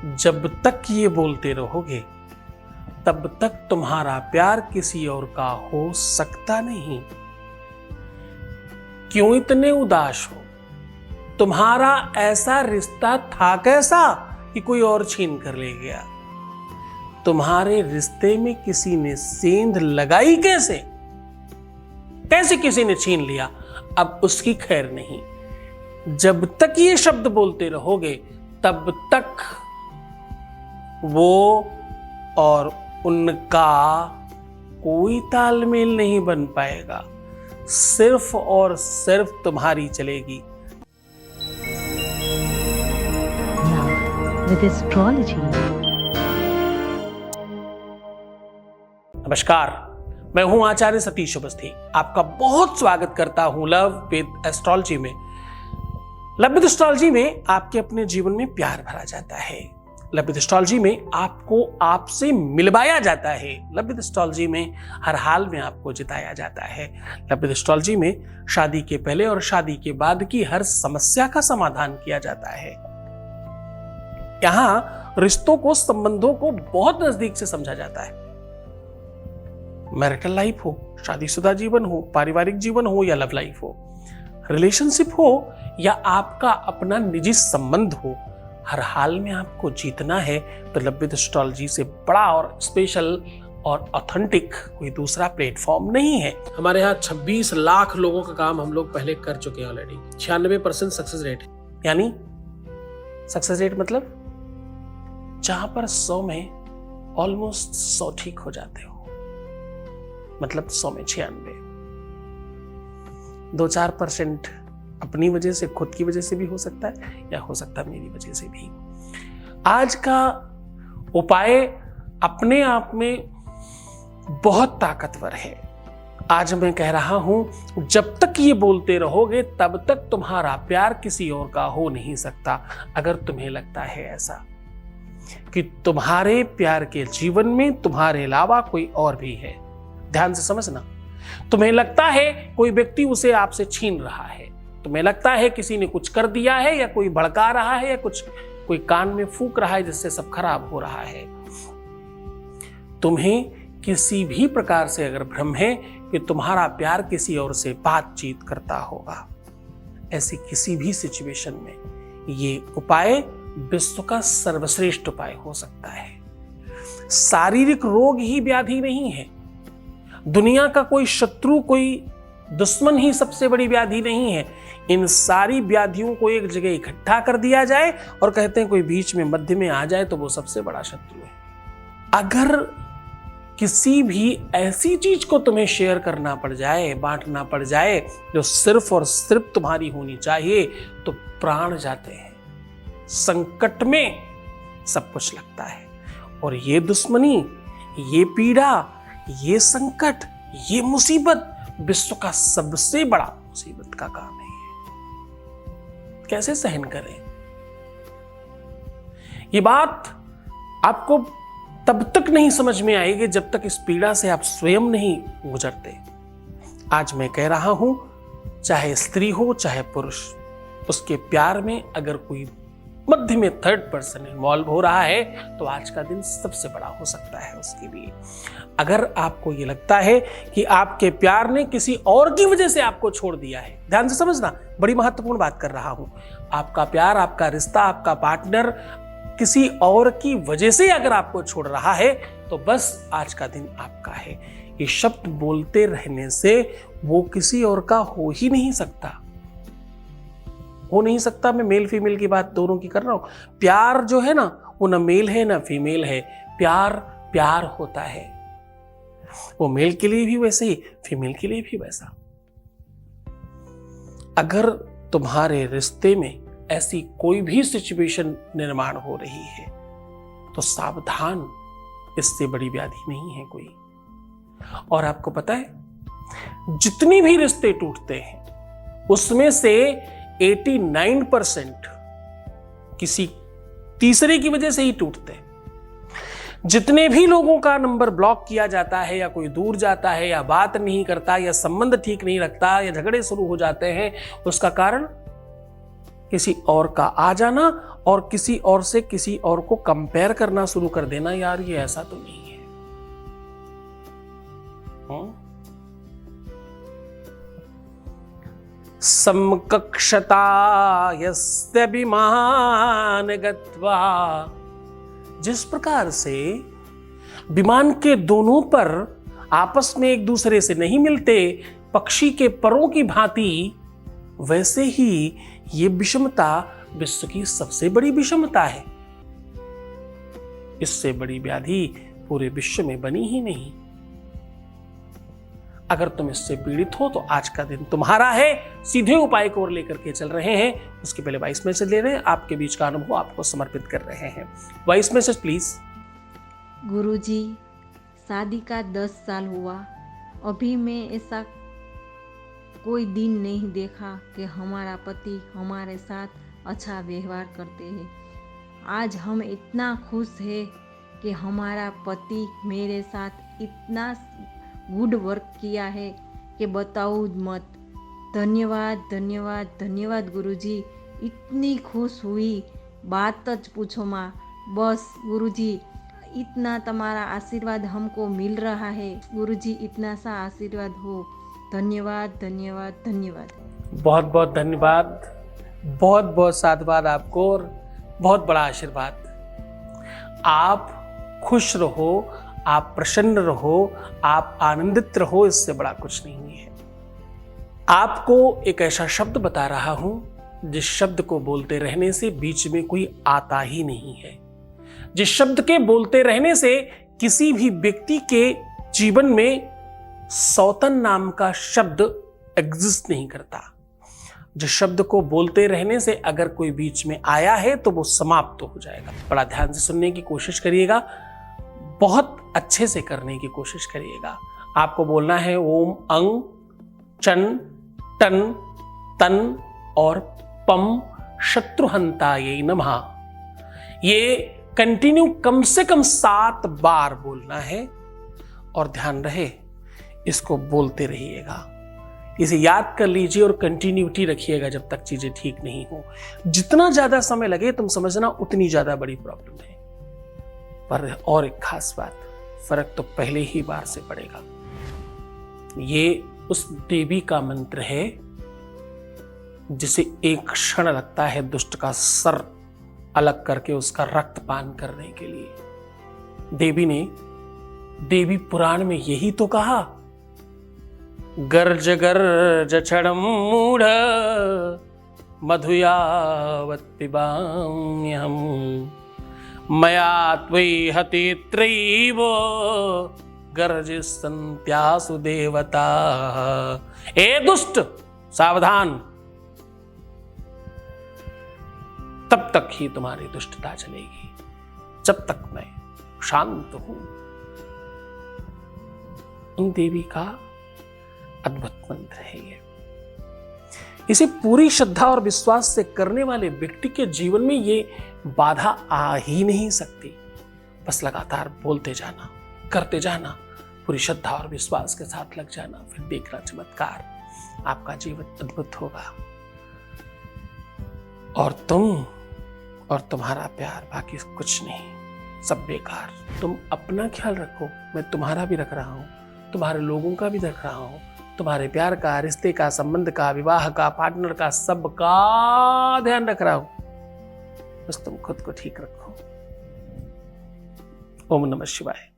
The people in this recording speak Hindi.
जब तक ये बोलते रहोगे तब तक तुम्हारा प्यार किसी और का हो सकता नहीं। क्यों इतने उदास हो? तुम्हारा ऐसा रिश्ता था कैसा कि कोई और छीन कर ले गया? तुम्हारे रिश्ते में किसी ने सेंध लगाई कैसे? कैसे किसी ने छीन लिया? अब उसकी खैर नहीं। जब तक ये शब्द बोलते रहोगे तब तक वो और उनका कोई तालमेल नहीं बन पाएगा। सिर्फ और सिर्फ तुम्हारी चलेगी। With astrology. नमस्कार, मैं हूं आचार्य सतीश अवस्थी। आपका बहुत स्वागत करता हूं लव विद एस्ट्रोलॉजी में। लव विद एस्ट्रोलॉजी में आपके अपने जीवन में प्यार भरा जाता है। लव विद एस्ट्रोलॉजी में आपको आपसे मिलवाया जाता है। लव विद एस्ट्रोलॉजी में हर हाल में आपको जिताया जाता है। लव विद एस्ट्रोलॉजी में शादी के पहले और शादी के बाद की हर समस्या का समाधान किया जाता है। यहां रिश्तों को, संबंधों को बहुत नजदीक से समझा जाता है। मैरिटल लाइफ हो, शादीशुदा जीवन हो, पारिवारिक जीवन हो या लव लाइफ हो, रिलेशनशिप हो या आपका अपना निजी संबंध हो, हर हाल में आपको जीतना है तो लव विद एस्ट्रोलॉजी से बड़ा और स्पेशल और ऑथेंटिक कोई दूसरा प्लेटफॉर्म नहीं है। हमारे यहाँ 26 लाख लोगों का काम हम लोग पहले कर चुके हैं ऑलरेडी। 96% सक्सेस रेट है। यानी सक्सेस रेट मतलब जहां पर 100 में ऑलमोस्ट 100 ठीक हो जाते हो, मतलब 100 में 96। 2-4% अपनी वजह से, खुद की वजह से भी हो सकता है या हो सकता है मेरी वजह से भी। आज का उपाय अपने आप में बहुत ताकतवर है। आज मैं कह रहा हूं, जब तक ये बोलते रहोगे तब तक तुम्हारा प्यार किसी और का हो नहीं सकता। अगर तुम्हें लगता है ऐसा कि तुम्हारे प्यार के जीवन में तुम्हारे अलावा कोई और भी है, ध्यान से समझना। तुम्हें लगता है कोई व्यक्ति उसे आपसे छीन रहा है, तुम्हें लगता है किसी ने कुछ कर दिया है या कोई भड़का रहा है या कोई कान में फूंक रहा है जिससे सब खराब हो रहा है। तुम्हें किसी भी प्रकार से अगर भ्रम है कि तुम्हारा प्यार किसी और से बातचीत करता होगा, ऐसी किसी भी सिचुएशन में ये उपाय विश्व का सर्वश्रेष्ठ उपाय हो सकता है। शारीरिक रोग ही व्याधि नहीं है। दुनिया का कोई शत्रु, कोई दुश्मन ही सबसे बड़ी व्याधि नहीं है। इन सारी व्याधियों को एक जगह इकट्ठा कर दिया जाए और कहते हैं कोई बीच में मध्य में आ जाए तो वो सबसे बड़ा शत्रु है। अगर किसी भी ऐसी चीज को तुम्हें शेयर करना पड़ जाए, बांटना पड़ जाए जो सिर्फ और सिर्फ तुम्हारी होनी चाहिए, तो प्राण जाते हैं। संकट में सब कुछ लगता है। और ये दुश्मनी, ये पीड़ा, ये संकट, ये मुसीबत विश्व का सबसे बड़ा मुसीबत का काम है। कैसे सहन करें? ये बात आपको तब तक नहीं समझ में आएगी जब तक इस पीड़ा से आप स्वयं नहीं गुजरते। आज मैं कह रहा हूं, चाहे स्त्री हो चाहे पुरुष, उसके प्यार में अगर कोई मध्य में थर्ड पर्सन इन्वॉल्व हो रहा है तो आज का दिन सबसे बड़ा हो सकता है उसके लिए। अगर आपको ये लगता है कि आपके प्यार ने किसी और की वजह से आपको छोड़ दिया है, ध्यान से समझना, बड़ी महत्वपूर्ण बात कर रहा हूं। आपका प्यार, आपका रिश्ता, आपका पार्टनर किसी और की वजह से अगर आपको छोड़ रहा है तो बस आज का दिन आपका है। ये शब्द बोलते रहने से वो किसी और का हो ही नहीं सकता। हो नहीं सकता। मैं मेल फीमेल की बात दोनों की कर रहा हूं। प्यार जो है ना, वो ना मेल है ना फीमेल है। प्यार प्यार होता है। वो मेल के लिए भी वैसे ही, फीमेल के लिए भी वैसा। अगर तुम्हारे रिश्ते में ऐसी कोई भी सिचुएशन निर्माण हो रही है तो सावधान, इससे बड़ी व्याधि नहीं है कोई। और आपको पता है, जितनी भी रिश्ते टूटते हैं उसमें से 89% किसी तीसरे की वजह से ही टूटते हैं। जितने भी लोगों का नंबर ब्लॉक किया जाता है या कोई दूर जाता है या बात नहीं करता या संबंध ठीक नहीं रखता या झगड़े शुरू हो जाते हैं, उसका कारण किसी और का आ जाना और किसी और से किसी और को कंपेयर करना शुरू कर देना, यार ये ऐसा तो नहीं है। समकक्षता यस्य विमान गत्वा, जिस प्रकार से विमान के दोनों पर आपस में एक दूसरे से नहीं मिलते पक्षी के परों की भांति, वैसे ही ये विषमता विश्व की सबसे बड़ी विषमता है। इससे बड़ी व्याधि पूरे विश्व में बनी ही नहीं। अगर तुम इससे पीड़ित हो तो आज का दिन तुम्हारा है। सीधे उपाय को और लेकर के चल रहे हैं। उसके पहले वॉइस मैसेज ले रहे हैं, आपके बीच का अनुभव आपको समर्पित कर रहे हैं। Voice message please. गुरुजी, शादी का 10 साल हुआ, अभी मैं ऐसा कोई दिन नहीं देखा कि हमारा पति हमारे साथ अच्छा व्यवहार करते हैं। आज हम इतना खुश हैं कि हमारा पति मेरे साथ इतना गुड वर्क किया है कि बताओ मत। धन्यवाद धन्यवाद धन्यवाद गुरुजी, इतनी खुश हुई बात ज पूछो माँ। बस गुरुजी, इतना तुम्हारा आशीर्वाद हमको मिल रहा है। गुरुजी, इतना सा आशीर्वाद हो। धन्यवाद धन्यवाद धन्यवाद। बहुत बहुत धन्यवाद, बहुत बहुत साधुवाद आपको और बहुत बड़ा आशीर्वाद। आप खुश रहो, आप प्रसन्न रहो, आप आनंदित रहो, इससे बड़ा कुछ नहीं है। आपको एक ऐसा शब्द बता रहा हूं जिस शब्द को बोलते रहने से बीच में कोई आता ही नहीं है, जिस शब्द के बोलते रहने से किसी भी व्यक्ति के जीवन में सौतन नाम का शब्द एग्जिस्ट नहीं करता। जिस शब्द को बोलते रहने से अगर कोई बीच में आया है तो वो समाप्त हो जाएगा। बड़ा ध्यान से सुनने की कोशिश करिएगा, बहुत अच्छे से करने की कोशिश करिएगा। आपको बोलना है ओम अंग चन टन तन और पम शत्रुहंताये नमः। ये कंटिन्यू कम से कम 7 बार बोलना है और ध्यान रहे इसको बोलते रहिएगा। इसे याद कर लीजिए और कंटिन्यूटी रखिएगा जब तक चीजें ठीक नहीं हो। जितना ज्यादा समय लगे तुम समझना उतनी ज्यादा बड़ी प्रॉब्लम है। पर और एक खास बात, फर्क तो पहले ही बार से पड़ेगा। ये उस देवी का मंत्र है जिसे एक क्षण लगता है दुष्ट का सर अलग करके उसका रक्तपान करने के लिए। देवी पुराण में यही तो कहा, गर्ज गर्ज क्षणम मूढ़ मधुयावत् पिबाम्यहम् मया त्वयि हतेत्रैव गर्जसन्त्यासु देवता। ए दुष्ट सावधान, तब तक ही तुम्हारी दुष्टता चलेगी जब तक मैं शांत हूं। उन देवी का अद्भुत मंत्र है ये। इसे पूरी श्रद्धा और विश्वास से करने वाले व्यक्ति के जीवन में ये बाधा आ ही नहीं सकती। बस लगातार बोलते जाना, करते जाना, पूरी श्रद्धा और विश्वास के साथ लग जाना, फिर देखना चमत्कार। आपका जीवन अद्भुत होगा और तुम और तुम्हारा प्यार, बाकी कुछ नहीं, सब बेकार। तुम अपना ख्याल रखो, मैं तुम्हारा भी रख रहा हूं, तुम्हारे लोगों का भी रख रहा हूं, तुम्हारे प्यार का, रिश्ते का, संबंध का, विवाह का, पार्टनर का, सबका ध्यान रख रहा हूं। बस तुम खुद को ठीक रखो। ओम नमः शिवाय।